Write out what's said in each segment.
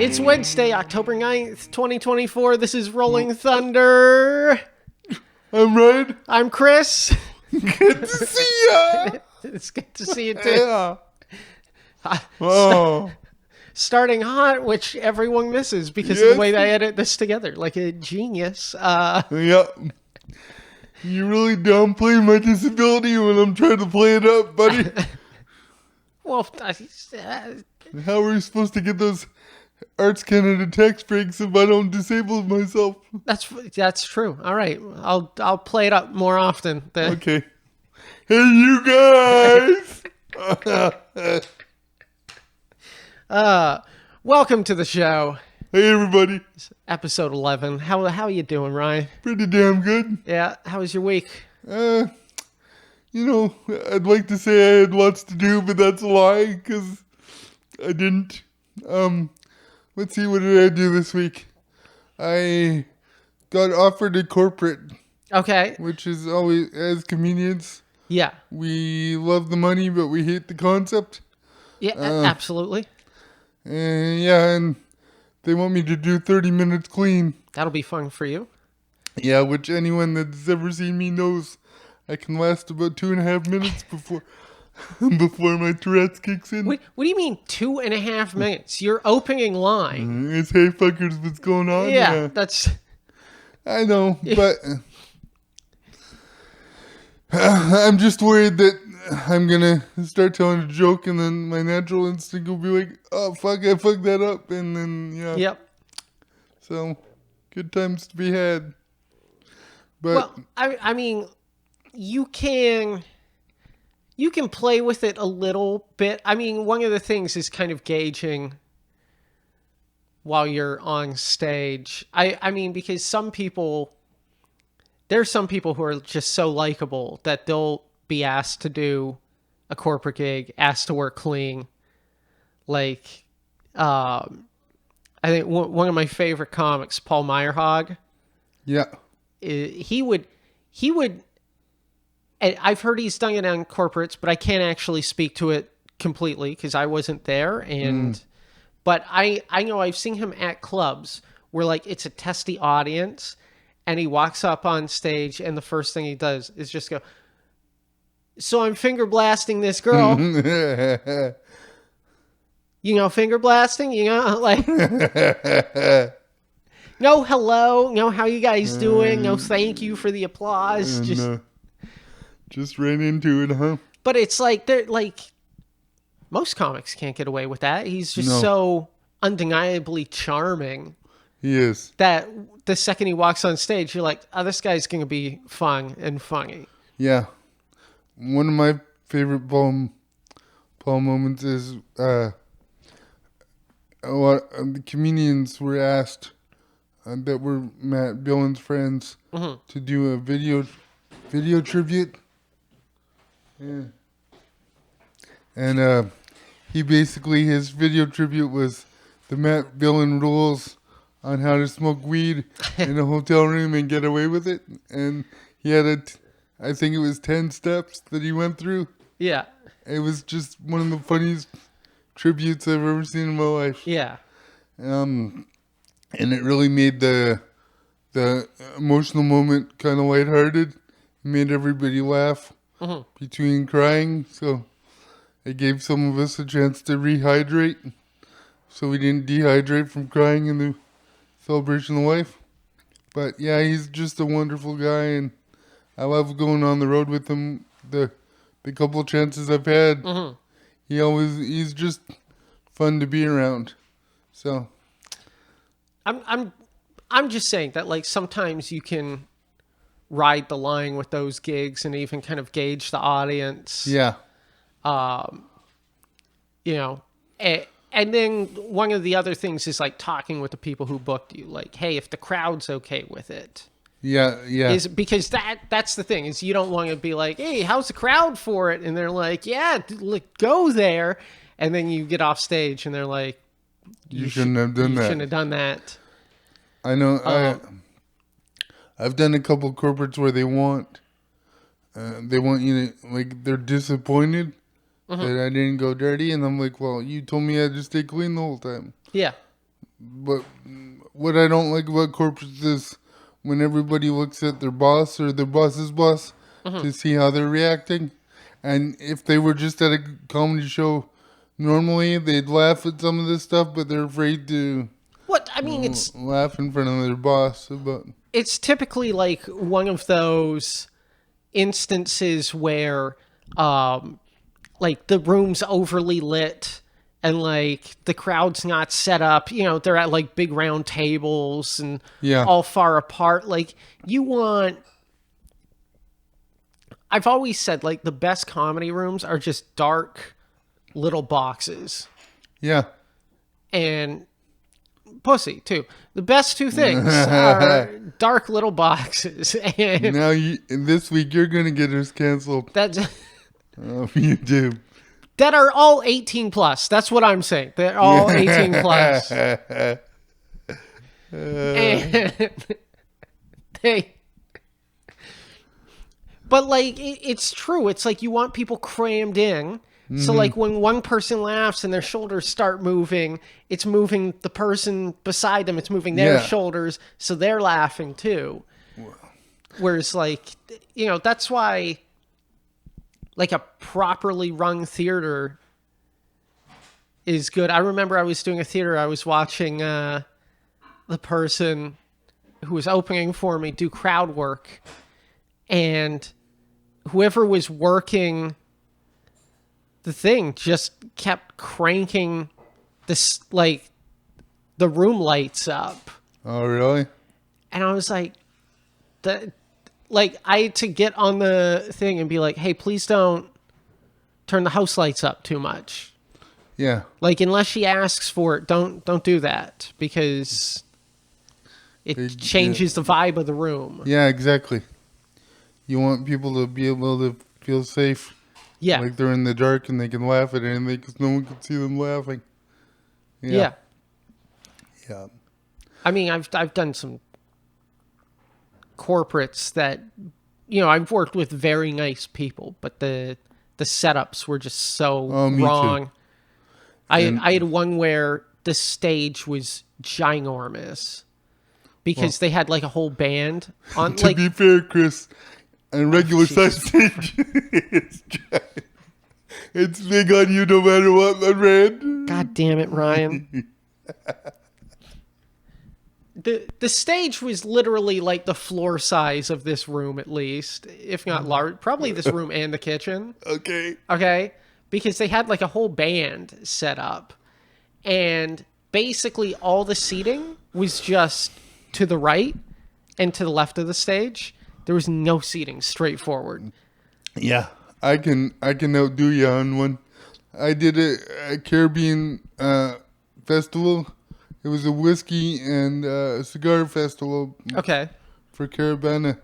It's Wednesday, October 9th, 2024. This is Rolling Thunder. I'm Ryan. I'm Chris. Good to see ya. It's good to see you too. Yeah. Oh. Starting hot, which everyone misses because of Yes. the way I edit this together. Like a genius. Yep. You really downplay my disability when I'm trying to play it up, buddy. Well, How are we supposed to get those Arts Canada tax breaks if I don't disable myself? that's true. All right, I'll play it up more often. Okay. Hey, you guys. Welcome to the show, Hey, everybody. episode 11. How you doing, Ryan? Pretty damn good. Yeah, how was your week? I'd like to say I had lots to do, but that's a lie because I didn't. Let's see, what did I do this week? I got offered a corporate, Okay. which is always, as comedians, Yeah. we love the money, but we hate the concept. Yeah, absolutely. And they want me to do 30 minutes clean. That'll be fun for you. Yeah, which anyone that's ever seen me knows I can last about 2.5 minutes before my Tourette's kicks in. What do you mean 2.5 minutes? Your opening line. It's, hey fuckers, what's going on? Yeah, that's... I know, but I'm just worried that I'm gonna start telling a joke and then my natural instinct will be like, oh fuck, I fucked that up, and then yeah. Yep. So, good times to be had. But Well, I mean, you can play with it a little bit. I mean, one of the things is kind of gauging while you're on stage. I mean, because there's some people who are just so likable that they'll be asked to do a corporate gig, asked to work clean. Like, I think one of my favorite comics, Paul Meyerhog, yeah, he would, and I've heard he's done it on corporates, but I can't actually speak to it completely because I wasn't there. But I know I've seen him at clubs where like it's a testy audience and he walks up on stage and the first thing he does is just go, so I'm finger blasting this girl. Finger blasting, like, no, hello, no, how you guys doing? No, thank you for the applause. Just ran into it, huh? But it's like, they're like, most comics can't get away with that. He's just No. so undeniably charming He is. that the second he walks on stage, you're like, oh, this guy's going to be fun and funny. Yeah. One of my favorite Paul moments is a lot of the comedians were asked that were Matt Dillon's friends to do a video tribute. Yeah. And his video tribute was the Matt Dillon rules on how to smoke weed in a hotel room and get away with it. And he had I think it was 10 steps that he went through. Yeah. It was just one of the funniest tributes I've ever seen in my life. Yeah. And it really made the emotional moment kind of lighthearted. It made everybody laugh between crying. So it gave some of us a chance to rehydrate, so we didn't dehydrate from crying in the celebration of life. But yeah, he's just a wonderful guy, and I love going on the road with him. The couple chances I've had, he's just fun to be around. So I'm just saying that like sometimes you can ride the line with those gigs and even kind of gauge the audience. yeah, And then one of the other things is like talking with the people who booked you. Like, hey, if the crowd's okay with it. yeah. Is because that's the thing is you don't want to be like, hey, how's the crowd for it? And they're like, yeah, go there. And then you get off stage and they're like, You shouldn't have done that. You shouldn't have done that. I know. I've done a couple corporates where they want you to, like, they're disappointed that I didn't go dirty, and I'm like, well, you told me I had to stay clean the whole time. Yeah. But what I don't like about corporates is when everybody looks at their boss or their boss's boss to see how they're reacting. And if they were just at a comedy show normally, they'd laugh at some of this stuff, but they're afraid to What I mean, it's laugh in front of their boss about. it's typically like one of those instances where like the room's overly lit and like the crowd's not set up, they're at like big round tables and Yeah. all far apart. Like I've always said like the best comedy rooms are just dark little boxes. Yeah. And pussy too. The best two things are dark little boxes. And Now, this week, you're going to get us canceled that's off YouTube. that are all 18 plus. That's what I'm saying. They're all 18 plus. And but like it's true. It's like you want people crammed in. So like when one person laughs and their shoulders start moving, it's moving the person beside them. It's moving their Yeah. shoulders, so they're laughing too. Whereas like that's why like a properly run theater is good. I remember I was doing a theater. I was watching the person who was opening for me do crowd work, and whoever was working the thing just kept cranking this like the room lights up. Oh, really? And I was like, I had to get on the thing and be like, hey, please don't turn the house lights up too much. Yeah. Like, unless she asks for it, don't do that, because it changes the vibe of the room. Yeah, exactly. You want people to be able to feel safe. Yeah. Like they're in the dark and they can laugh at anything because no one can see them laughing. Yeah. Yeah. I mean, I've done some corporates that, I've worked with very nice people, but the setups were just so me wrong. too. I had one where the stage was ginormous because they had like a whole band on. To be fair, Chris, a regular size stage, it's big on you no matter what, my friend. God damn it, Ryan. The stage was literally like the floor size of this room, at least, if not large. Probably this room and the kitchen. Okay. Okay? Because they had like a whole band set up. And basically all the seating was just to the right and to the left of the stage. There was no seating straight forward. Yeah, I can outdo you on one. I did a Caribbean festival. It was a whiskey and cigar festival. Okay. For Caribana,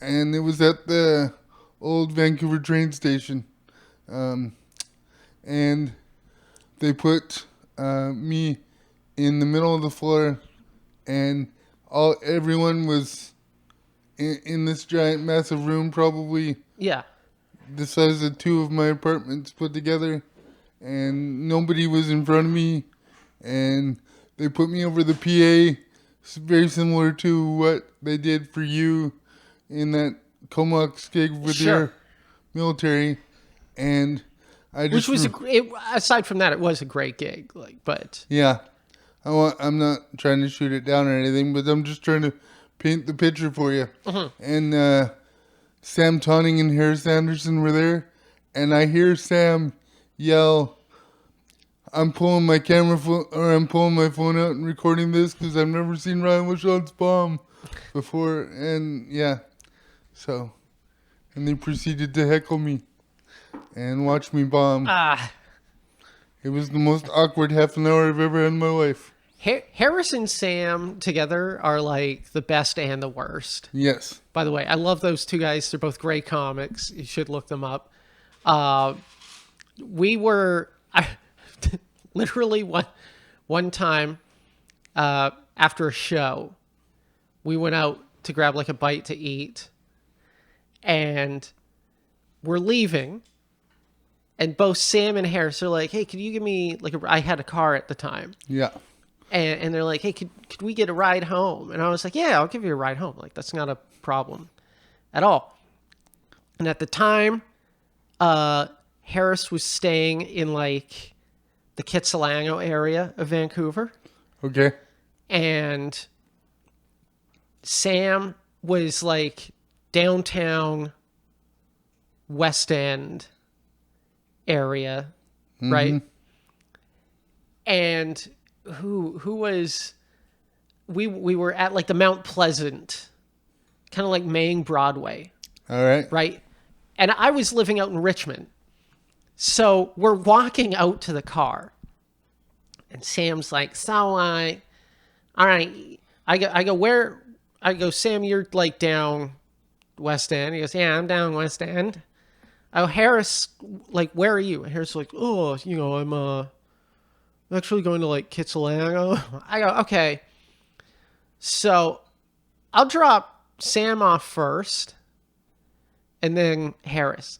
and it was at the old Vancouver train station, and they put me in the middle of the floor, and everyone was in this giant, massive room, probably Yeah. the size of two of my apartments put together, and nobody was in front of me, and they put me over the PA. It's very similar to what they did for you in that Comox gig with your military, and I just Which was aside from that, it was a great gig. But yeah, I'm not trying to shoot it down or anything, but I'm just trying to paint the picture for you. And Sam Tonning and Harris Anderson were there, and I hear Sam yell, I'm pulling my I'm pulling my phone out and recording this because I've never seen Ryan LaChante's bomb before. And yeah, and they proceeded to heckle me and watch me bomb. It was the most awkward half an hour I've ever had in my life. Harris and Sam together are like the best and the worst. Yes. By the way, I love those two guys. They're both great comics. You should look them up. Literally one time after a show, we went out to grab like a bite to eat, and we're leaving, And both Sam and Harris are like, hey, could you give me, like, I had a car at the time. Yeah. And they're like, hey, could we get a ride home? And I was like, yeah, I'll give you a ride home. Like, that's not a problem at all. And at the time, Harris was staying in, like, the Kitsilano area of Vancouver. Okay. And Sam was, like, downtown West End area, right? And who was we were at, like, the Mount Pleasant, kind of like Main Broadway. All right. Right? And I was living out in Richmond. So we're walking out to the car. And Sam's like, so, all right. I go, where? I go, Sam, you're, like, down West End. He goes, yeah, I'm down West End. I go, Harris, like, where are you? And Harris is like, oh, I'm actually going to, like, Kitsilano. I go, okay. So I'll drop Sam off first, and then Harris.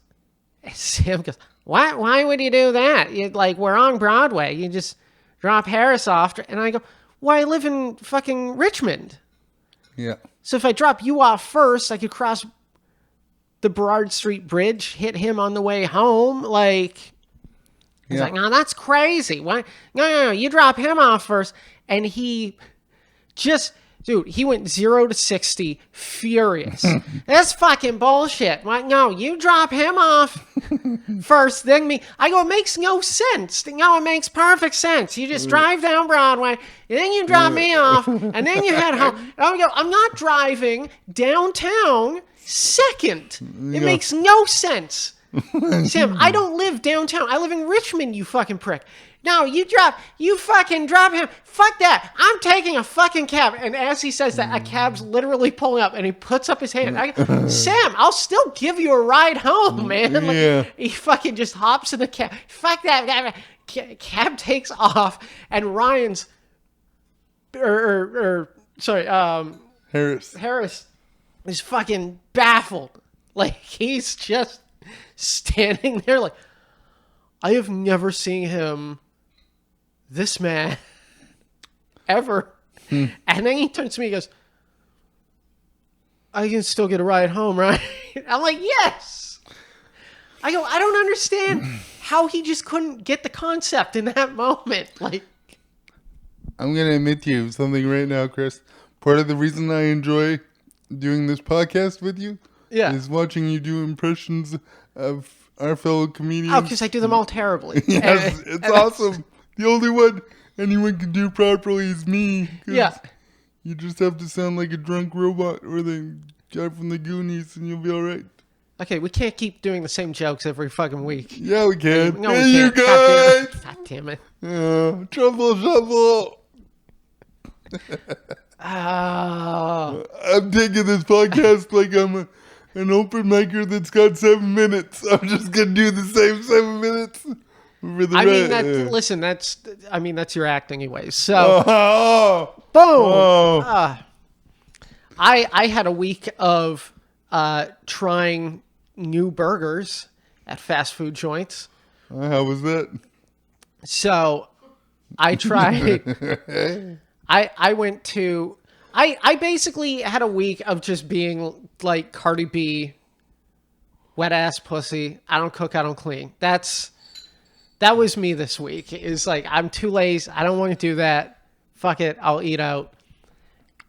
And Sam goes, why would you do that? We're on Broadway. You just drop Harris off. And I go, well, I live in fucking Richmond. Yeah. So if I drop you off first, I could cross the Burrard Street Bridge, hit him on the way home. Like, he's like, no, that's crazy. Why? No, you drop him off first. And he just, dude, he went 0 to 60 furious. That's fucking bullshit. Like, no, you drop him off first, then me. I go, it makes no sense. No, it makes perfect sense. You just drive down Broadway, and then you drop me off, and then you head home. And I go, I'm not driving downtown second. It makes no sense. Sam, I don't live downtown. I live in Richmond, you fucking prick. No, you fucking drop him. Fuck that. I'm taking a fucking cab. And as he says that, a cab's literally pulling up, and he puts up his hand. I go, Sam, I'll still give you a ride home, man. Like, he fucking just hops in the cab. Fuck that. Cab takes off, and Ryan's, Harris is fucking baffled. Like, he's just standing there like, I have never seen him this mad ever. And then he turns to me and goes, I can still get a ride home, right? I'm like, yes. I go, I don't understand how he just couldn't get the concept in that moment. Like, I'm going to admit to you something right now, Chris. Part of the reason I enjoy doing this podcast with you is watching you do impressions of our fellow comedians. Oh, because I do them all terribly. Yes, it's awesome. The only one anyone can do properly is me. Yeah. You just have to sound like a drunk robot or the guy from the Goonies, and you'll be all right. Okay, we can't keep doing the same jokes every fucking week. Yeah, we can. No, hey, we you can't. guys! God damn it. Trouble. Oh. I'm taking this podcast like I'm an open micer that's got 7 minutes. I'm just going to do the same 7 minutes. For the Listen, that's your act anyways. So, boom. I had a week of trying new burgers at fast food joints. How was that? So, I tried. I went to. I basically had a week of just being like Cardi B, wet ass pussy. I don't cook, I don't clean. That was me this week. Is like, I'm too lazy. I don't want to do that. Fuck it. I'll eat out.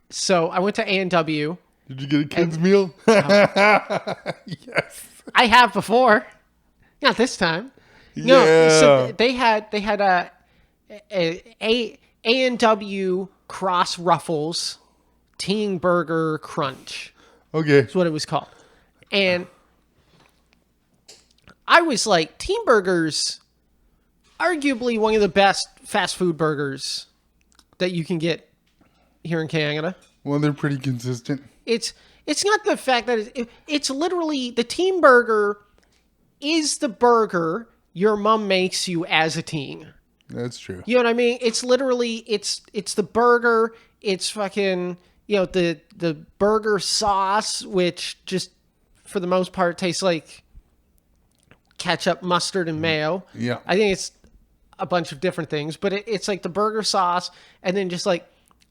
So I went to A&W. Did you get a kid's meal? Yes. I have before. Not this time. No. So they had a A&W Cross Ruffles Teen Burger Crunch. Okay. That's what it was called. And I was like, Teen Burgers, arguably one of the best fast food burgers that you can get here in Canada. Well, they're pretty consistent. It's not the fact that it's literally the Teen Burger is the burger your mom makes you as a teen. That's true. You know what I mean? It's literally it's the burger. It's fucking, the burger sauce, which just for the most part tastes like ketchup, mustard, and mayo. Yeah. I think it's a bunch of different things, but it's like the burger sauce and then just like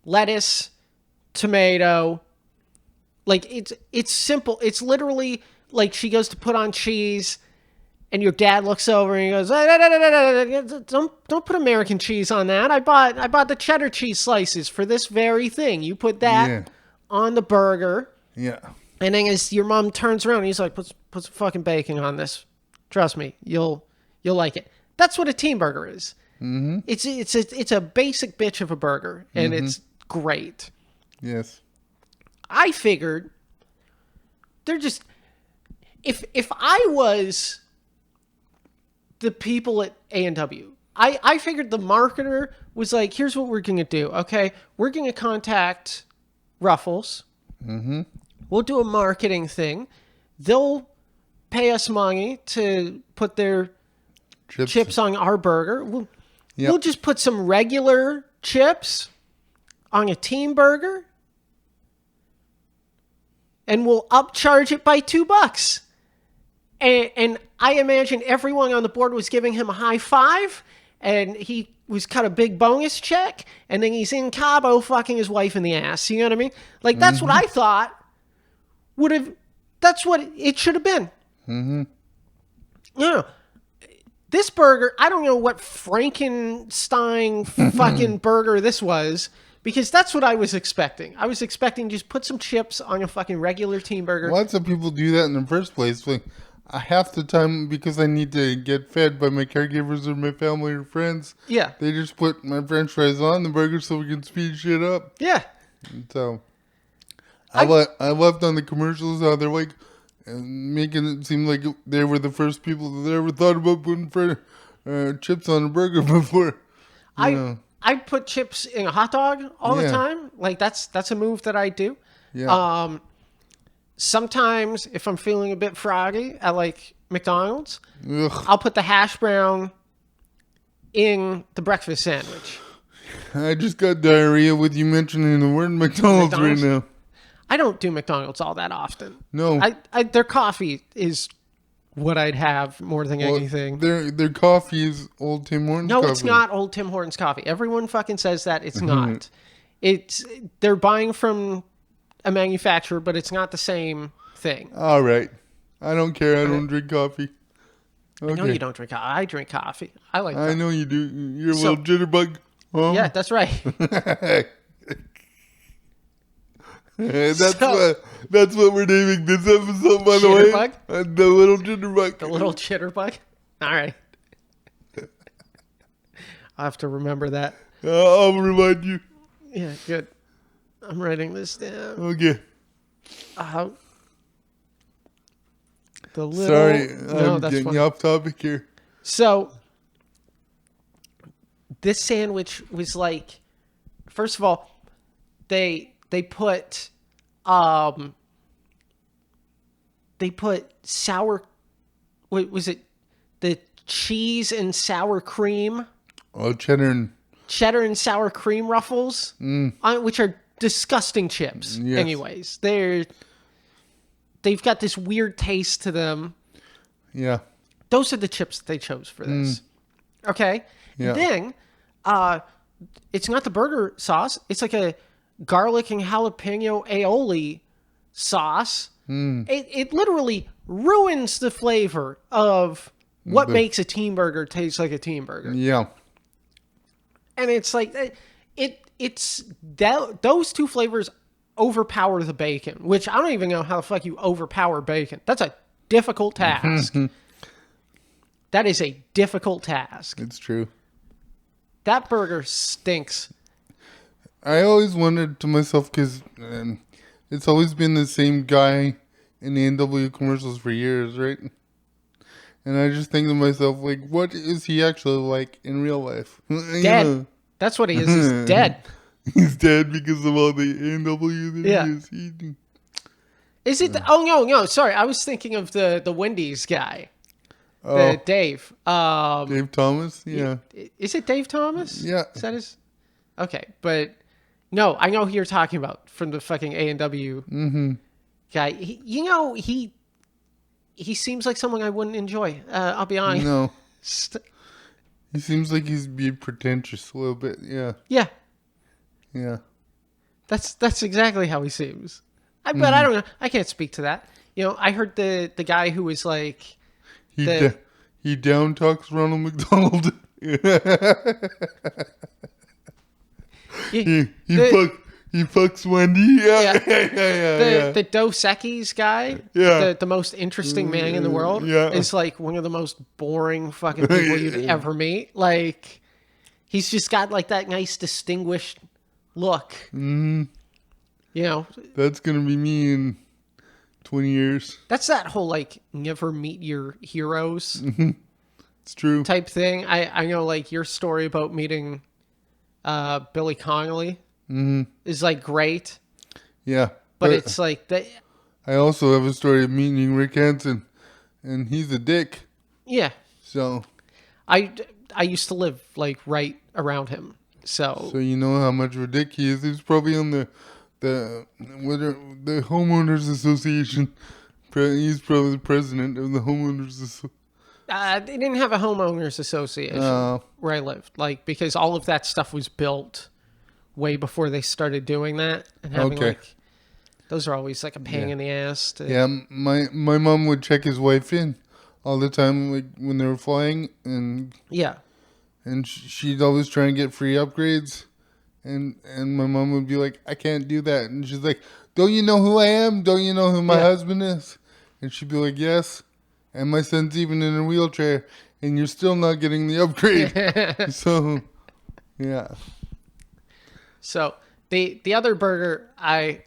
lettuce, tomato. Like it's simple. It's literally like she goes to put on cheese and your dad looks over and he goes, don't put American cheese on that. I bought the cheddar cheese slices for this very thing. You put that on the burger. Yeah. And then as your mom turns around, he's like, put some fucking bacon on this. Trust me, you'll like it. That's what a team burger is. Mm-hmm. It's a basic bitch of a burger, and it's great. Yes. I figured they're just if I was the people at A&W, I figured the marketer was like, here's what we're gonna do. Okay, we're gonna contact Ruffles. Mm-hmm. We'll do a marketing thing. They'll pay us money to put their chips on our burger. We'll just put some regular chips on a team burger, and we'll upcharge it by $2. And I imagine everyone on the board was giving him a high five, and he was cut a big bonus check, and then he's in Cabo fucking his wife in the ass. You know what I mean? Like, that's what I thought that's what it should have been. Mm-hmm. No. This burger, I don't know what Frankenstein fucking burger this was, because that's what I was expecting. I was expecting just put some chips on a fucking regular team burger. Lots of people do that in the first place. Like, half the time, because I need to get fed by my caregivers or my family or friends, they just put my french fries on the burger so we can speed shit up. Yeah. And so, I loved on the commercials how they're like, making it seem like they were the first people that ever thought about putting chips on a burger before. I put chips in a hot dog all the time. Like, that's a move that I do. Yeah. Sometimes if I'm feeling a bit froggy at like McDonald's, I'll put the hash brown in the breakfast sandwich. I just got diarrhea with you mentioning the word McDonald's right now. I don't do McDonald's all that often. No. Their coffee is what I'd have more than anything. Their coffee is Old Tim Hortons coffee. No, it's not Old Tim Hortons coffee. Everyone fucking says that. It's not. They're buying from a manufacturer, but it's not the same thing. All right. I don't care. I don't drink coffee. Okay. I know you don't drink coffee. I drink coffie. I like coffee. I know you do. You're a little jitterbug. Huh? Yeah, that's right. That's what we're naming this episode, by the way. Jitterbug? The little jitterbug. The little jitterbug? All right. I'll have to remember that. I'll remind you. Yeah, good. I'm writing this down. Okay. The little... Sorry, no, I'm that's getting funny. off topic here. So, this sandwich was like... First of all, they put sour... Wait, was it the cheese and sour cream? Oh, cheddar and sour cream Ruffles, which are disgusting chips. Yes. Anyways, they've got this weird taste to them. Yeah. Those are the chips that they chose for this. Okay. Yeah. And then, it's not the burger sauce. It's like a garlic and jalapeno aioli sauce. It literally ruins the flavor of what makes a team burger taste like a team burger. Yeah. And it's like, those two flavors overpower the bacon, which I don't even know how the fuck you overpower bacon. That's a difficult task. That is a difficult task. It's true. That burger stinks. I always wondered to myself, because it's always been the same guy in the NW commercials for years, right? And I just think to myself, like, what is he actually like in real life? Dead. You know? That's what he is. He's dead. He's dead because of all the NW that he is eating. Is it? Oh, no. Sorry. I was thinking of the Wendy's guy. Dave. Dave Thomas? Yeah. Is it Dave Thomas? Yeah. Is that his? Okay. But no, I know who you're talking about from the fucking A&W guy. he seems like someone I wouldn't enjoy. I'll be honest. No. He seems like he's being pretentious a little bit. Yeah. Yeah, Yeah. that's exactly how he seems. But I don't know. I can't speak to that. I heard the guy who was like, He down talks Ronald McDonald. he He fucks Wendy. Yeah. the Dos Equis guy, Yeah. the most interesting man in the world, Yeah. is like one of the most boring fucking people you'd ever meet. Like, he's just got like that nice distinguished look. That's gonna be me in 20 years. That's that whole like never meet your heroes It's true. type thing. I know like your story about meeting Billy Connolly is like great, Yeah. but it's like that. I also have a story of meeting Rick Hansen, and he's a dick. Yeah, So I used to live like right around him, so you know how much of a dick he is. He's probably on the homeowners association. He's probably the president of the homeowners association. they didn't have a homeowners association where I lived, like because all of that stuff was built way before they started doing that and having Okay. like those are always like a pain in the ass. Yeah, my mom would check his wife in all the time, like when they were flying, and she'd always try and get free upgrades, and my mom would be like, I can't do that, and she's like, don't you know who I am? Don't you know who my husband is? And she'd be like, yes, and my son's even in a wheelchair, and you're still not getting the upgrade. So, yeah. So the other burger I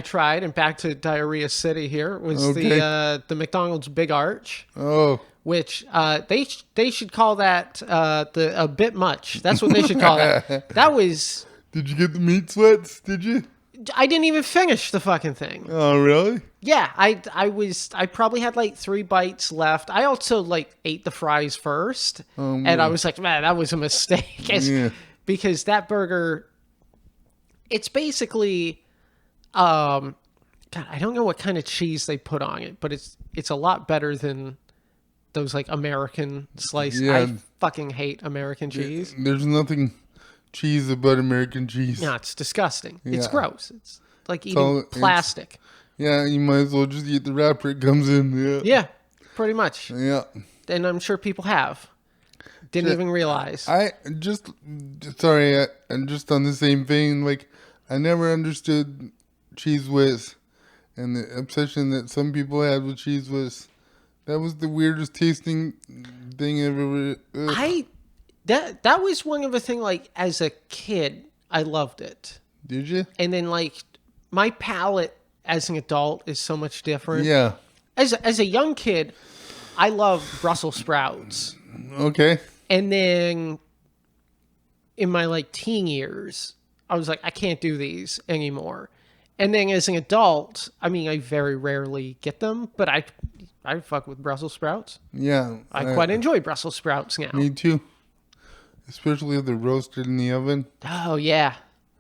tried, and back to Diarrhea City here, was the McDonald's Big Arch. Oh. Which they should call that a bit much. That's what they should call that. That was. Did you get the meat sweats? Did you? I didn't even finish the fucking thing. Oh, really? Yeah, I probably had like 3 bites left. I also like ate the fries first, and I was like, man, that was a mistake, because that burger. It's basically, God, I don't know what kind of cheese they put on it, but it's a lot better than those like American slices. Yeah. I fucking hate American cheese. There's nothing cheese about American cheese. No, it's disgusting. It's Yeah. gross. It's like eating plastic. Yeah, you might as well just eat the wrapper it comes in. Yeah. Yeah, pretty much. Yeah. And I'm sure people have. Didn't even realize. And just on the same vein, like, I never understood Cheese Whiz and the obsession that some people had with Cheese Whiz. That was the weirdest tasting thing ever. That was one of the thing, like, as a kid, I loved it. Did you? And then, like, my palate as an adult is so much different. Yeah. As a young kid, I loved Brussels sprouts. Okay. And then in my, like, teen years, I was like, I can't do these anymore. And then as an adult, I mean, I very rarely get them, but I fuck with Brussels sprouts. Yeah. I quite enjoy Brussels sprouts now. Me too. Especially if they're roasted in the oven. Oh, yeah.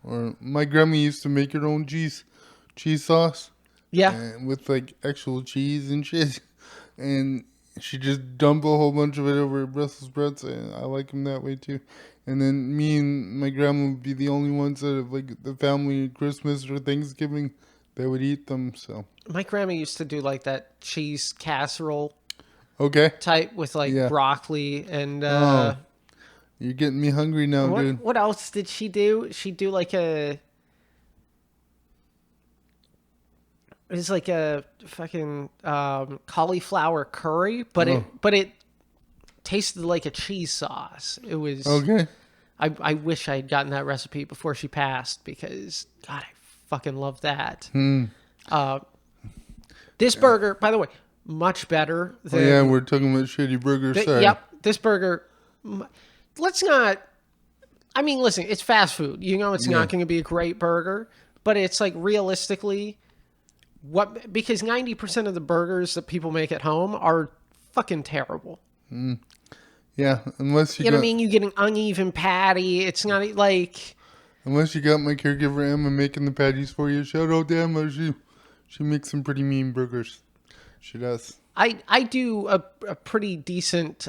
Or my grandma used to make her own cheese sauce. Yeah. With like actual cheese and shit. And she just dump a whole bunch of it over Brussels sprouts. And I like them that way too. And then me and my grandma would be the only ones that have, like, the family at Christmas or Thanksgiving that would eat them. So My grandma used to do like that cheese casserole okay. type with like broccoli and You're getting me hungry now, dude. what else did she do? She'd do like it was like a fucking cauliflower curry, but it tasted like a cheese sauce. It was Okay. I wish I had gotten that recipe before she passed, because God, I fucking love that. This burger, by the way, much better than We're talking about shitty burgers. Sorry. Yep, this burger. Let's not. I mean, listen, it's fast food. You know, it's not going to be a great burger, but it's like realistically, because 90% of the burgers that people make at home are fucking terrible. Yeah, unless You know what I mean? You get an uneven patty. It's not like. Unless you got my caregiver Emma making the patties for you. Shout out to Emma. She makes some pretty mean burgers. She does. I do a pretty decent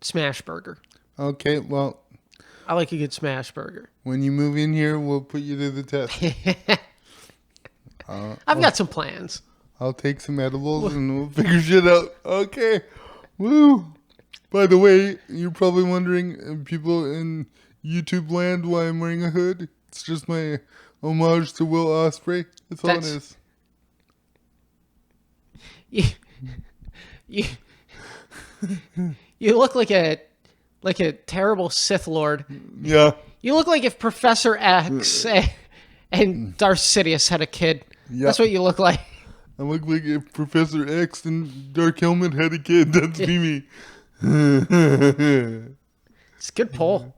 smash burger. Okay, well, I like a good smash burger. when you move in here, we'll put you to the test. I've got some plans. I'll take some edibles and we'll figure shit out. Okay. Woo. By the way, you're probably wondering, people in YouTube land, why I'm wearing a hood. It's just my homage to Will Ospreay. That's all it is. You look like a terrible Sith Lord. Yeah. You look like if Professor X and Darth Sidious had a kid. Yeah. That's what you look like. I look like if Professor X and Dark Helmet had a kid. That's me. It's a good poll.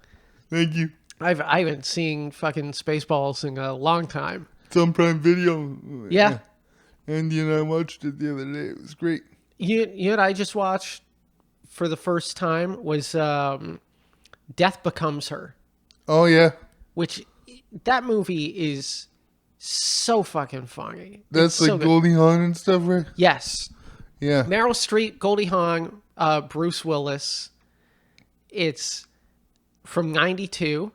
Thank you. I haven't seen fucking Spaceballs in a long time. It's on Prime Video. Yeah. Andy and I watched it the other day. It was great. You know what I just watched for the first time was Death Becomes Her. Oh, yeah. Which, that movie is so fucking funny. That's it's like Goldie Hawn and stuff, right? Yes. Yeah. Meryl Streep, Goldie Hawn, Bruce Willis. It's from 92.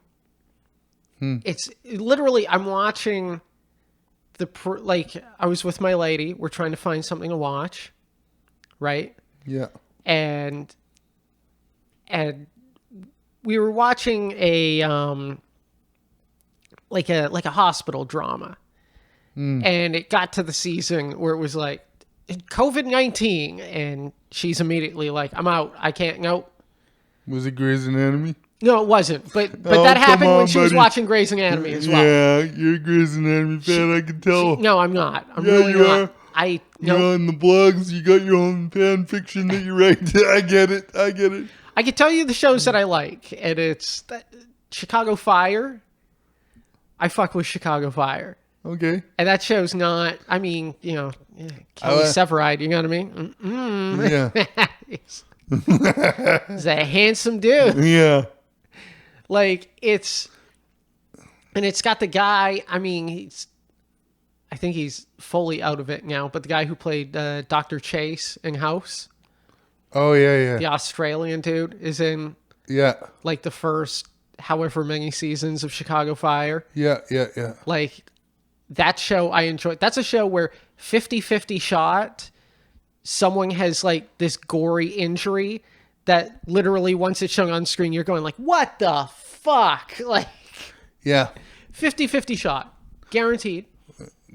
It's literally, I'm watching I was with my lady. We're trying to find something to watch. Right? Yeah. And we were watching a like a hospital drama. And it got to the season where it was like COVID-19 and she's immediately like, I'm out. I can't. Nope. Was it Grey's Anatomy? No, it wasn't. But Oh, that happened come on, when she was buddy. watching Grey's Anatomy as well. Yeah, you're a Grey's Anatomy fan, I can tell. No, I'm not. I'm Yeah, really you not. are. No. You're on the blogs, you got your own fan fiction that you write. I get it. I can tell you the shows that I like, and it's Chicago Fire. I fuck with Chicago Fire. Okay. And that show's not, I mean, Kelly Severide, you know what I mean? Yeah. He's a handsome dude. Yeah. Like, it's got the guy, I mean, I think he's fully out of it now, but the guy who played Dr. Chase in House, Oh, yeah. the Australian dude, is in, Yeah. like, the first however many seasons of Chicago Fire. Yeah. Like, that show I enjoy. That's a show where 50-50 shot, someone has, like, this gory injury that literally once it's shown on screen, you're going like, what the fuck? Like, Yeah. 50-50 shot. Guaranteed.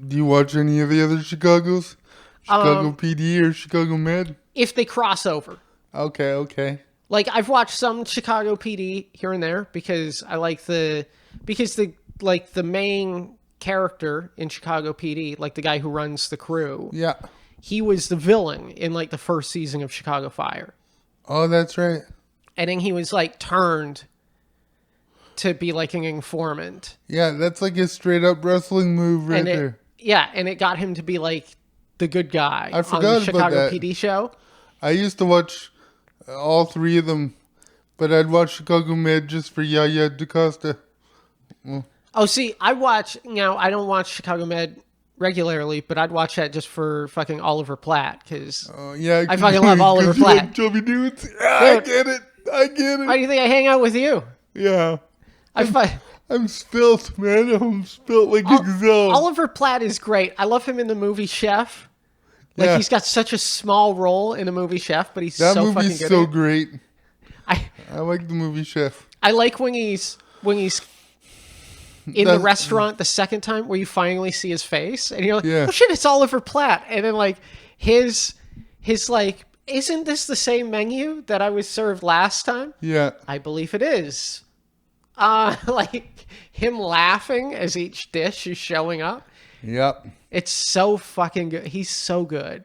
Do you watch any of the other Chicagos? Chicago PD or Chicago Med? If they cross over. Okay. Like, I've watched some Chicago PD here and there because I like the main character in Chicago PD, like the guy who runs the crew. Yeah. He was the villain in like the first season of Chicago Fire. Oh, that's right. And then he was like turned to be like an informant. Yeah, that's like a straight up wrestling move right And there. and it got him to be like the good guy I on forgot the about Chicago that. PD show. I used to watch all three of them, but I'd watch Chicago Med just for Yaya DaCosta. Oh, see, I don't watch Chicago Med regularly, but I'd watch that just for fucking Oliver Platt because Yeah, I fucking love Oliver 'cause you Platt. like chubby dudes. Yeah, I Dude. get it. Why do you think I hang out with you? Yeah. I I'm spilt, man. I'm spilt like a gazelle. Oliver Platt is great. I love him in the movie Chef. Like, Yeah. he's got such a small role in the movie Chef, but he's That so fucking movie's good. so at it. great. I like the movie Chef. I like when he's in the restaurant the second time where you finally see his face and you're like, Yeah. oh shit, it's Oliver Platt. And then like his like, isn't this the same menu that I was served last time? Yeah. I believe it is. Like him laughing as each dish is showing up. Yep. It's so fucking good. He's so good.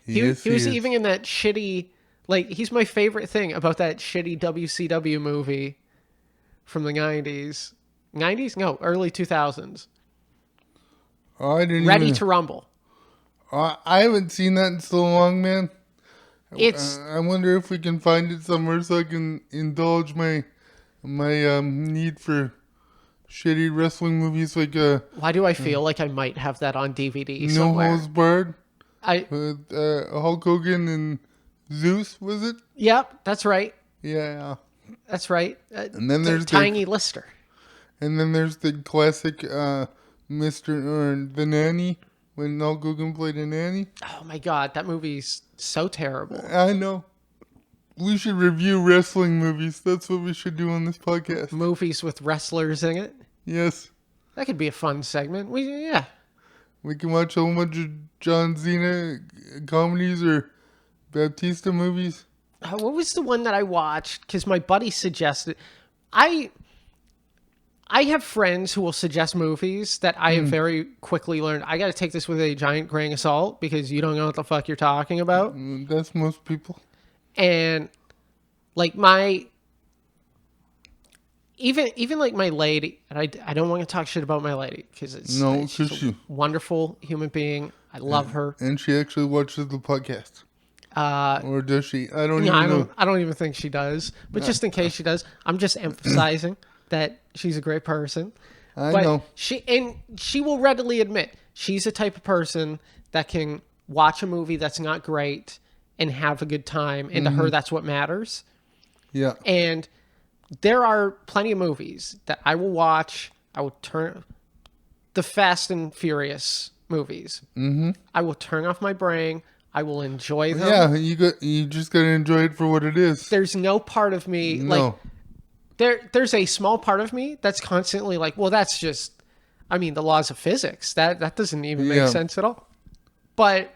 He was even in that shitty, like, he's my favorite thing about that shitty WCW movie from the 90s. 90s? No, early 2000s. Oh, I didn't Ready even... to Rumble. I haven't seen that in so long, man. It's I wonder if we can find it somewhere so I can indulge my need for shitty wrestling movies like why do I feel like I might have that on DVD No somewhere? Holds Barred. with Hulk Hogan and Zeus, was it? Yep, that's right. Yeah. That's right. And then there's Tiny Lister. And then there's the classic Mr. or the Nanny, when Hulk Hogan played a nanny. Oh my God, that movie's so terrible. I know. We should review wrestling movies. That's what we should do on this podcast. Movies with wrestlers in it. Yes. That could be a fun segment. We can watch a whole bunch of John Cena comedies or Baptista movies. What was the one that I watched? Because my buddy suggested. I have friends who will suggest movies that I have very quickly learned. I got to take this with a giant grain of salt because you don't know what the fuck you're talking about. That's most people. And like even like my lady, and I don't want to talk shit about my lady because she's a wonderful human being. I love her, and she actually watches the podcast. Or does she? I don't even know. I don't even think she does. But just in case she does, I'm just emphasizing that she's a great person. I know. She will readily admit she's the type of person that can watch a movie that's not great and have a good time, and to her that's what matters. Yeah. And there are plenty of movies that I will watch. I will turn the Fast and Furious movies. Mm-hmm. I will turn off my brain. I will enjoy them. Yeah, you just gotta enjoy it for what it is. There's no part of me like there's a small part of me that's constantly like, well, that's just, I mean, the laws of physics. That doesn't even make sense at all. But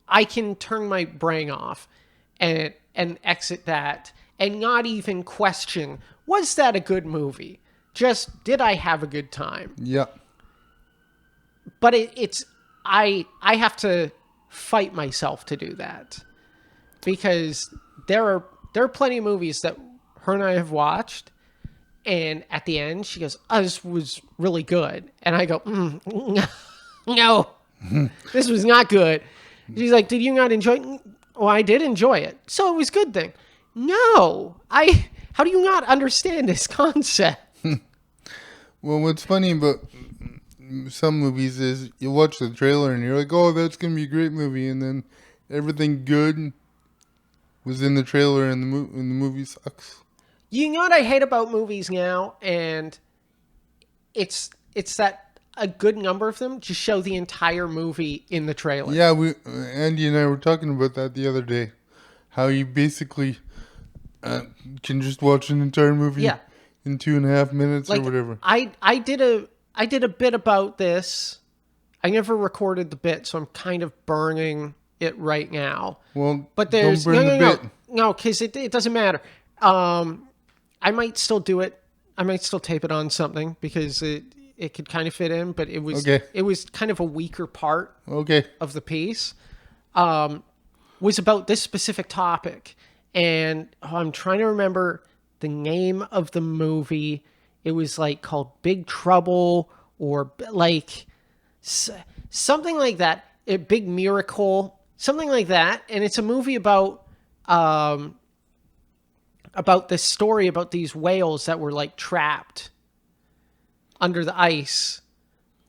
I can turn my brain off and exit that and not even question, was that a good movie? Just, did I have a good time? Yeah. But I have to fight myself to do that because there are plenty of movies that her and I have watched, and at the end she goes, "Oh, this was really good," and I go, "No, this was not good." She's like, "Did you not enjoy it?" "Oh, I did enjoy it, so it was good then." No, how do you not understand this concept? Well, what's funny about some movies is you watch the trailer and you're like, oh, that's going to be a great movie. And then everything good was in the trailer and the movie sucks. You know what I hate about movies now? And it's that a good number of them just show the entire movie in the trailer. Yeah, Andy and I were talking about that the other day. How you basically can just watch an entire movie in 2.5 minutes or whatever. I did a bit about this. I never recorded the bit, so I'm kind of burning it right now. Well, but there's don't burn the bit. No, because it doesn't matter. I might still do it. I might still tape it on something because it could kind of fit in, but it was kind of a weaker part of the piece. Was about this specific topic, and I'm trying to remember the name of the movie. It was like called Big Trouble or like something like that. A Big Miracle, something like that. And it's a movie about this story about these whales that were like trapped under the ice,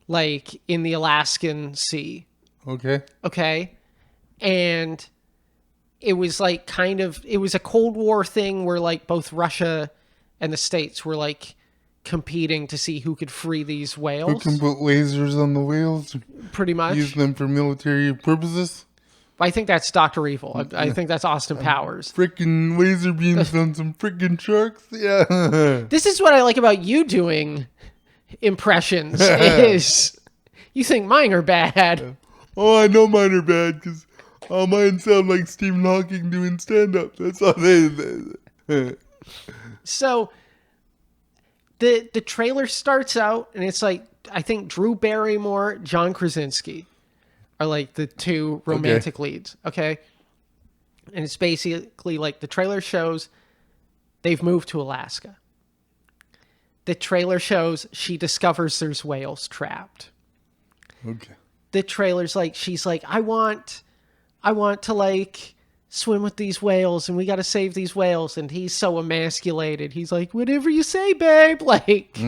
like in the Alaskan Sea. Okay. And it was like it was a Cold War thing where like both Russia and the States were like competing to see who could free these whales. Who can put lasers on the whales? Pretty much. Use them for military purposes? I think that's Dr. Evil. I think that's Austin Powers. Freaking laser beams on some freaking sharks? Yeah. This is what I like about you doing impressions is you think mine are bad. Oh, I know mine are bad because all mine sound like Stephen Hawking doing stand-up. That's all they. So the trailer starts out and it's like, I think Drew Barrymore, John Krasinski are like the two romantic leads. Okay. And it's basically like the trailer shows they've moved to Alaska. The trailer shows she discovers there's whales trapped. Okay. The trailer's like, she's like, I want to like swim with these whales and we got to save these whales. And he's so emasculated. He's like, whatever you say, babe. Like,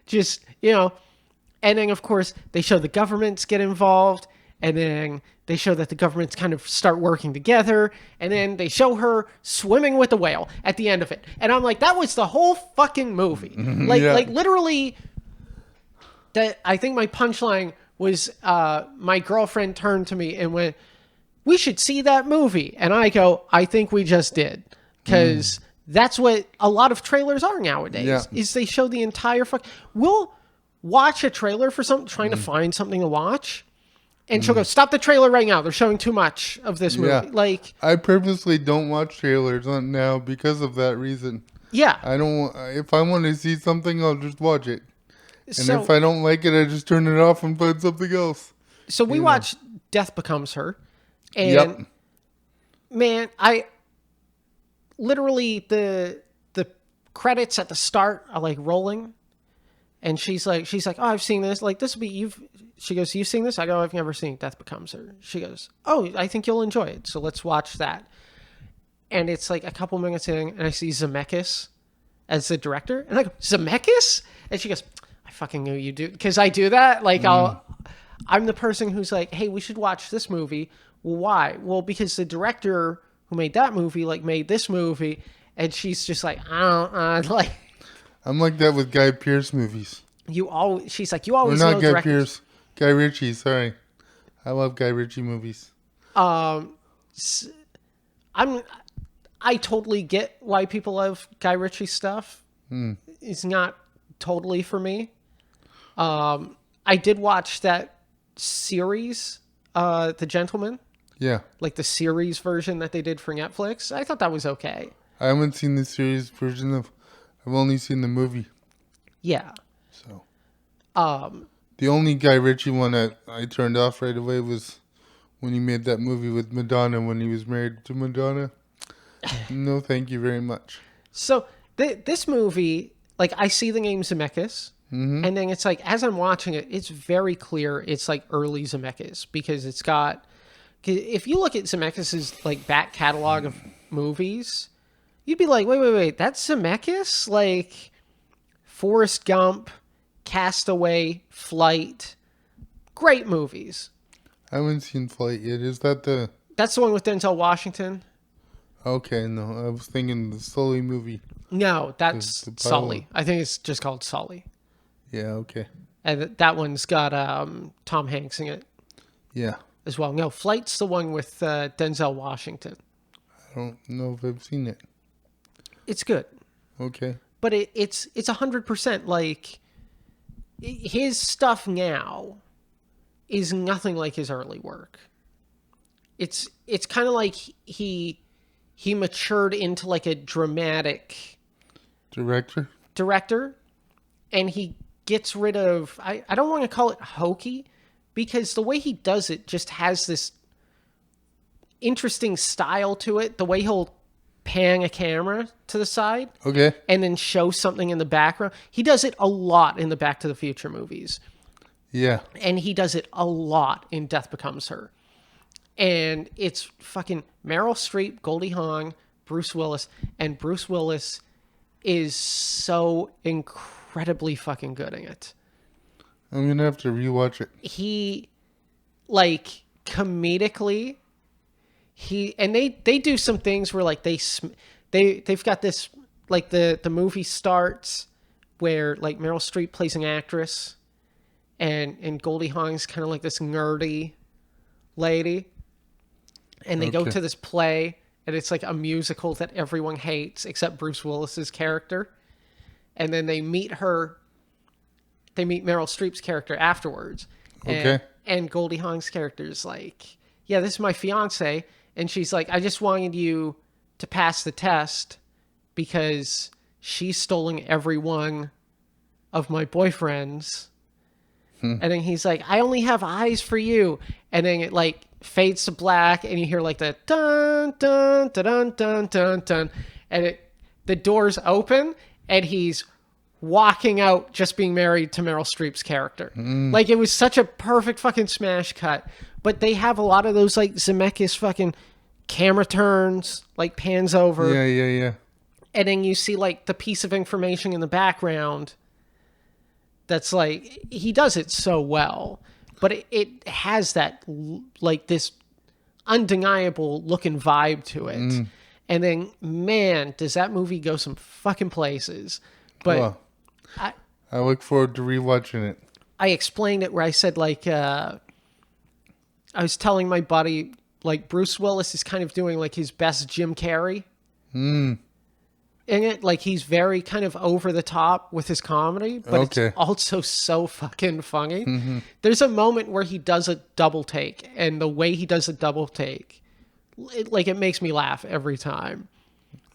just, and then of course they show the governments get involved and then they show that the governments kind of start working together, and then they show her swimming with the whale at the end of it. And I'm like, that was the whole fucking movie. Like literally, that I think my punchline was my girlfriend turned to me and went, "We should see that movie." And I go, "I think we just did." Because that's what a lot of trailers are nowadays, is they show the entire We'll watch a trailer for something, trying to find something to watch, and she'll go, "Stop the trailer right now. They're showing too much of this movie." Yeah. Like, I purposely don't watch trailers on now because of that reason. yeah. I don't. If I want to see something, I'll just watch it. And So, if I don't like it, I just turn it off and find something else. so we watched Death Becomes Her, and man, I literally the credits at the start are like rolling, and she's like, "Oh, I've seen this. Like, this will be She goes, "You've seen this?" I go, "I've never seen Death Becomes Her." She goes, "Oh, I think you'll enjoy it. So let's watch that." And it's like a couple minutes in, and I see Zemeckis as the director, and I go, "Zemeckis?" And she goes, "I fucking knew you do," because I do that. Like, I'm the person who's like, "Hey, we should watch this movie." Well, why? Well, because the director who made that movie made this movie, and she's just like, "I don't like." I'm like that with Guy Pearce movies. She's like, "You always Or know not Guy directors." Pearce, Guy Ritchie. Sorry, I love Guy Ritchie movies. I totally get why people love Guy Ritchie stuff. It's not totally for me. I did watch that series, The Gentleman, Yeah, like the series version that they did for Netflix. I thought that was okay. I haven't seen the series version of. I've only seen the movie. Yeah. So, the only Guy Ritchie one that I turned off right away was when he made that movie with Madonna when he was married to Madonna. No, thank you very much. So this movie, like, I see the name Zemeckis, and then it's like, as I'm watching it, it's very clear it's like early Zemeckis, because it's got, if you look at Zemeckis's like back catalog of movies, you'd be like, wait, that's Zemeckis? Like, Forrest Gump, Castaway, Flight, great movies. I haven't seen Flight yet. Is that the... That's the one with Denzel Washington? Okay, no. I was thinking the Sully movie. No, that's The pilot. Sully. I think it's just called Sully. Yeah, okay. And that one's got Tom Hanks in it Yeah. as well. No, Flight's the one with Denzel Washington. I don't know if I've seen it. It's good. Okay. But it's 100% like his stuff now is nothing like his early work. It's kind of like he matured into like a dramatic director, and he gets rid of, I don't want to call it hokey, because the way he does it just has this interesting style to it. The way he'll pan a camera to the side, Okay. and then show something in the background. He does it a lot in the Back to the Future movies. Yeah. And he does it a lot in Death Becomes Her. And it's fucking Meryl Streep, Goldie Hawn, Bruce Willis. And Bruce Willis is so incredibly fucking good at it. I'm going to have to rewatch it. He, like, comedically, they do some things where, like, they've got this, like, the movie starts where, like, Meryl Streep plays an actress, and Goldie Hawn's kind of like this nerdy lady, and they go to this play, and it's like a musical that everyone hates except Bruce Willis's character, and then they meet Meryl Streep's character afterwards, and Goldie Hawn's character is like, "Yeah, this is my fiance," and she's like, "I just wanted you to pass the test because she's stolen every one of my boyfriends." And then he's like, "I only have eyes for you." And then it like fades to black, and you hear like the dun dun dun dun dun dun dun, and the doors open, and he's walking out, just being married to Meryl Streep's character. Like, it was such a perfect fucking smash cut. But they have a lot of those like Zemeckis fucking camera turns, like pans over. Yeah. And then you see like the piece of information in the background. That's like, he does it so well. but it has that like this undeniable look and vibe to it. And then, man, does that movie go some fucking places. But Well, I look forward to rewatching it. I explained it where I said, like, I was telling my buddy, like, Bruce Willis is kind of doing, like, his best Jim Carrey. In it. Like, he's very kind of over the top with his comedy, but it's also so fucking funny. There's a moment where he does a double take, and the way he does a double take, it makes me laugh every time.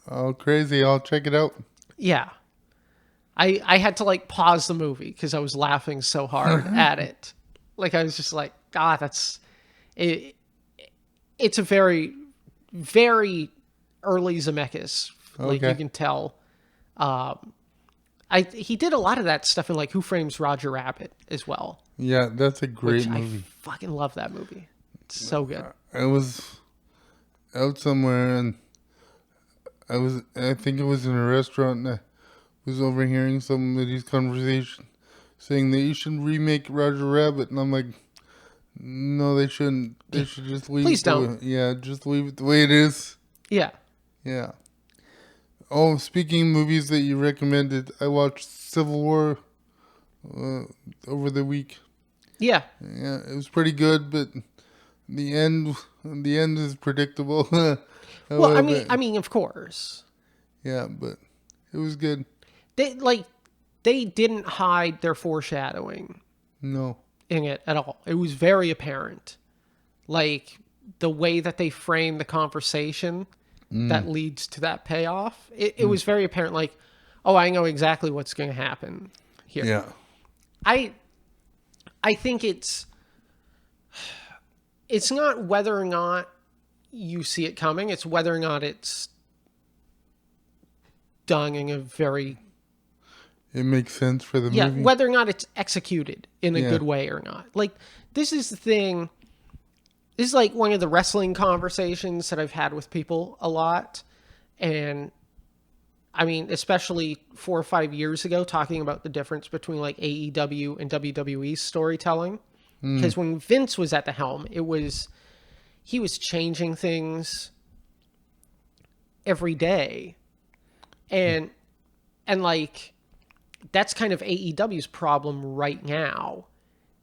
Oh, crazy. I'll check it out. Yeah. I had to, like, pause the movie because I was laughing so hard at it. Like, I was just like, God, that's... It's a very, very early Zemeckis. Like, you can tell. He did a lot of that stuff in, like, Who Frames Roger Rabbit as well. Yeah, that's a great movie. I fucking love that movie. It's so good. I was out somewhere, and I think it was in a restaurant, and I was overhearing somebody's conversation saying that you should remake Roger Rabbit, and I'm like, no, they shouldn't. They should just leave Please don't. Just leave it the way it is. Yeah. Yeah. Oh, speaking of movies that you recommended, I watched Civil War over the week. Yeah. Yeah, it was pretty good, but the end is predictable. Well, I mean, of course. Yeah, but it was good. They didn't hide their foreshadowing. No. In it at all. It was very apparent. Like, the way that they frame the conversation that leads to that payoff, it was very apparent, like, oh, I know exactly what's going to happen here. Yeah. I think it's not whether or not you see it coming, it's whether or not it's done in a very... It makes sense for the movie. Yeah, whether or not it's executed in a good way or not. Like, this is the thing... This is like one of the wrestling conversations that I've had with people a lot. And I mean, especially 4 or 5 years ago, talking about the difference between like AEW and WWE storytelling. Because when Vince was at the helm, he was changing things every day. And like, that's kind of AEW's problem right now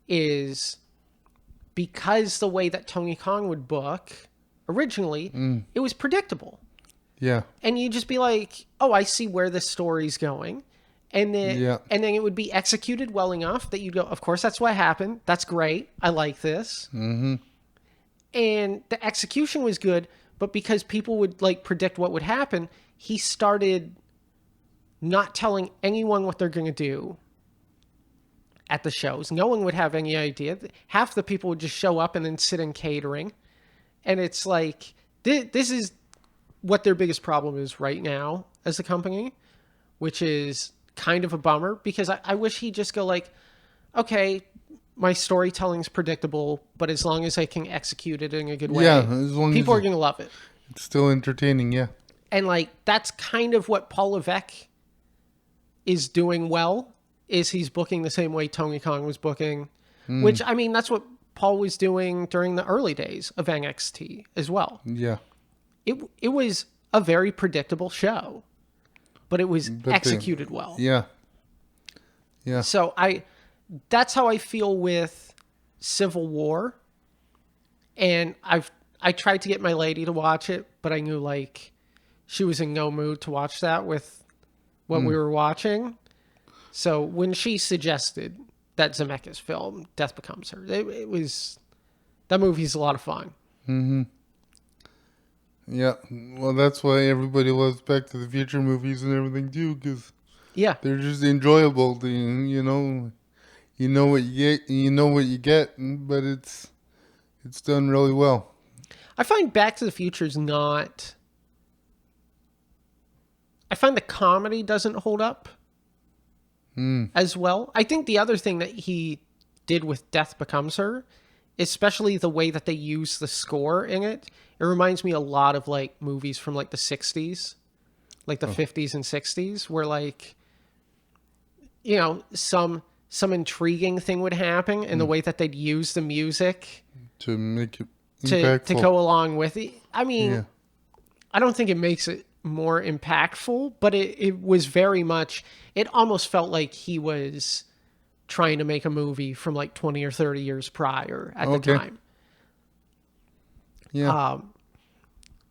is... Because the way that Tony Khan would book originally, it was predictable. Yeah. And you'd just be like, oh, I see where this story's going. And then it would be executed well enough that you'd go, of course, that's what happened. That's great. I like this. Mm-hmm. And the execution was good, but because people would like predict what would happen, he started not telling anyone what they're going to do at the shows. No one would have any idea. Half the people would just show up and then sit in catering. And it's like, this is what their biggest problem is right now as a company, which is kind of a bummer because I wish he'd just go like, okay, my storytelling's predictable, but as long as I can execute it in a good way, as long people as are going to love it. It's still entertaining, yeah. And like, that's kind of what Paul Levesque is doing well. Is he's booking the same way Tony Khan was booking, which, I mean, that's what Paul was doing during the early days of NXT as well. Yeah. It was a very predictable show, but it was executed well. Yeah. Yeah. So that's how I feel with Civil War. And I tried to get my lady to watch it, but I knew like she was in no mood to watch that with what we were watching. So when she suggested that Zemeckis film, Death Becomes Her, that movie's a lot of fun. Mm-hmm. Yeah. Well, that's why everybody loves Back to the Future movies and everything too, because they're just enjoyable. You know what you get, but it's done really well. I find Back to the Future is not. I find the comedy doesn't hold up as well. I think the other thing that he did with Death Becomes Her, especially the way that they use the score in it, it reminds me a lot of like movies from like the 60s, like the 50s and 60s, where like, you know, some some intriguing thing would happen in the way that they'd use the music To make it to impactful. go along with it. I mean, Yeah. I don't think it makes it more impactful, but it was very much, it almost felt like he was trying to make a movie from like 20 or 30 years prior at the Okay. time. Yeah.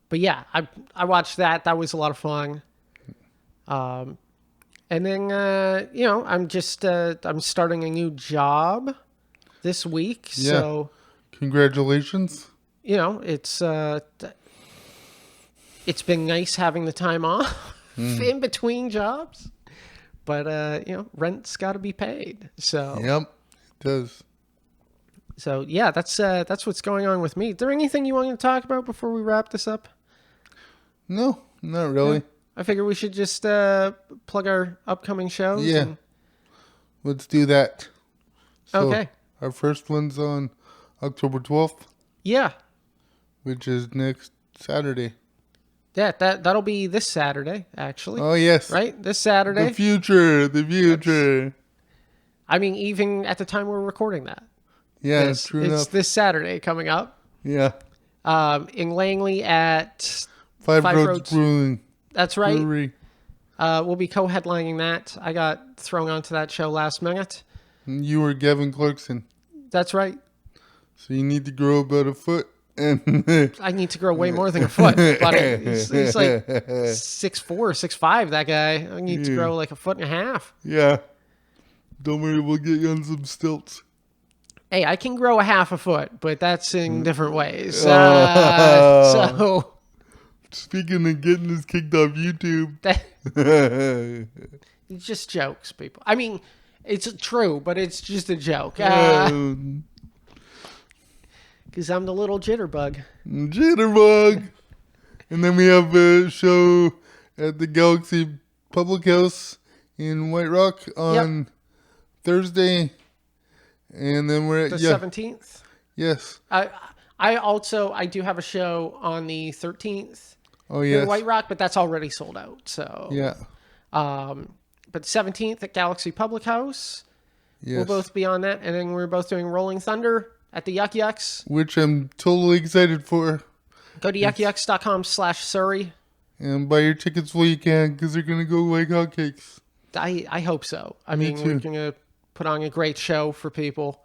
But yeah, I watched that. That was a lot of fun. And then, I'm starting a new job this week. Yeah. So, Congratulations. it's been nice having the time off in between jobs, but rent's got to be paid. So, Yep. It does. so yeah, that's what's going on with me. Is there anything you want to talk about before we wrap this up? No, not really. I figure we should just plug our upcoming shows. Yeah. and- Let's do that. So, Okay. Our first one's on October 12th, Yeah. which is next Saturday. Yeah, that'll be this Saturday, actually. Oh, yes. Right? This Saturday. The future. I mean, even at the time we're recording that. Yeah, It's true enough. this Saturday coming up. Yeah. In Langley at Five Five Roads Roads. Brewing That's right. Brewery. We'll be co-headlining that. I got thrown onto that show last minute. And you were Gavin Clarkson. That's right. So you need to grow about a foot. And I need to grow way more than a foot. But he's like 6'4", 6'5", that guy. I need to grow like a foot and a half. yeah. Don't worry, we'll get you on some stilts. Hey, I can grow a half a foot, but that's in different ways. Oh. So Speaking of getting us kicked off YouTube. it's just jokes, people. I mean, it's true, but it's just a joke. Because I'm the little jitterbug. Jitterbug. And then we have a show at the Galaxy Public House in White Rock on Thursday. And then we're at The 17th. Yes. I do have a show on the 13th Oh in yes. White Rock, but that's already sold out. So Yeah. But 17th at Galaxy Public House. Yes. We'll both be on that. And then we're both doing Rolling Thunder at the Yuck Yucks. Which I'm totally excited for. Go to yuckyucks.com/Surrey. And buy your tickets while you can, because they're going to go like hotcakes. I hope so. I Me mean, too. we're going to put on a great show for people.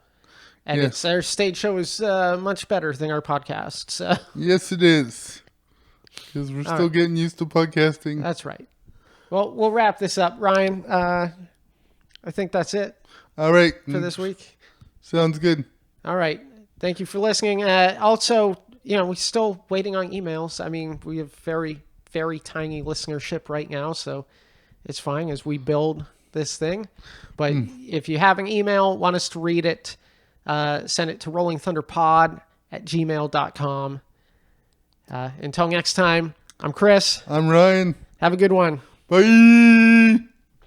And Yes. our stage show is much better than our podcast. So Yes, it is. Because we're still right. getting used to podcasting. that's right. Well, we'll wrap this up. Ryan, I think that's it All right. for this week. Sounds good. All right. Thank you for listening. Also, we're still waiting on emails. I mean, we have very, very tiny listenership right now, so it's fine as we build this thing. But if you have an email, want us to read it, send it to rollingthunderpod@gmail.com. Until next time, I'm Chris. I'm Ryan. Have a good one. Bye.